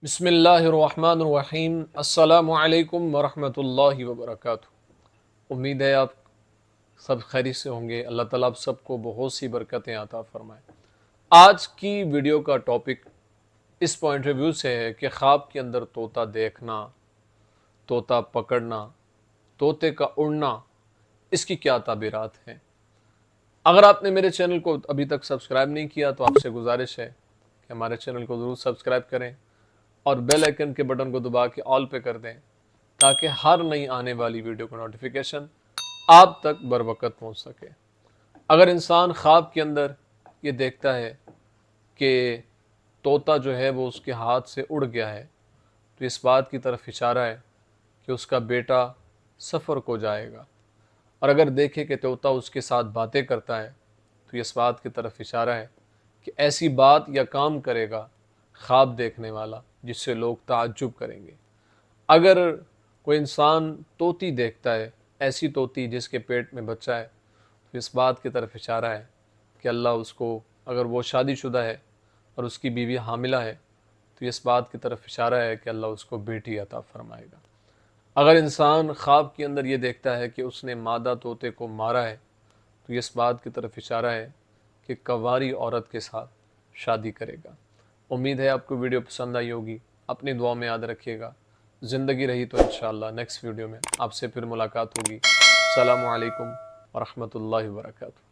بسم اللہ الرحمن الرحیم السلام علیکم ورحمۃ اللہ وبرکاتہ۔ امید ہے آپ سب خیریت سے ہوں گے۔ اللہ تعالیٰ آپ سب کو بہت سی برکتیں عطا فرمائے۔ آج کی ویڈیو کا ٹاپک اس پوائنٹ آف ویو سے ہے کہ خواب کے اندر طوطا دیکھنا، طوطا پکڑنا، طوطے کا اڑنا، اس کی کیا تعبیرات ہیں۔ اگر آپ نے میرے چینل کو ابھی تک سبسکرائب نہیں کیا تو آپ سے گزارش ہے کہ ہمارے چینل کو ضرور سبسکرائب کریں اور بیل آئیکن کے بٹن کو دبا کے آل پہ کر دیں تاکہ ہر نئی آنے والی ویڈیو کا نوٹیفیکیشن آپ تک بر وقت پہنچ سکے۔ اگر انسان خواب کے اندر یہ دیکھتا ہے کہ طوطا جو ہے وہ اس کے ہاتھ سے اڑ گیا ہے تو اس بات کی طرف اشارہ ہے کہ اس کا بیٹا سفر کو جائے گا، اور اگر دیکھے کہ طوطا اس کے ساتھ باتیں کرتا ہے تو اس بات کی طرف اشارہ ہے کہ ایسی بات یا کام کرے گا خواب دیکھنے والا جس سے لوگ تعجب کریں گے۔ اگر کوئی انسان طوطی دیکھتا ہے، ایسی طوطی جس کے پیٹ میں بچہ ہے، تو اس بات کی طرف اشارہ ہے کہ اللہ اس کو، اگر وہ شادی شدہ ہے اور اس کی بیوی حاملہ ہے تو اس بات کی طرف اشارہ ہے کہ اللہ اس کو بیٹی عطا فرمائے گا۔ اگر انسان خواب کے اندر یہ دیکھتا ہے کہ اس نے مادہ طوطے کو مارا ہے تو اس بات کی طرف اشارہ ہے کہ کنواری عورت کے ساتھ شادی کرے گا۔ امید ہے آپ کو ویڈیو پسند آئی ہوگی۔ اپنی دعا میں یاد رکھیے گا۔ زندگی رہی تو انشاءاللہ نیکسٹ ویڈیو میں آپ سے پھر ملاقات ہوگی۔ السلام علیکم ورحمۃ اللہ وبرکاتہ۔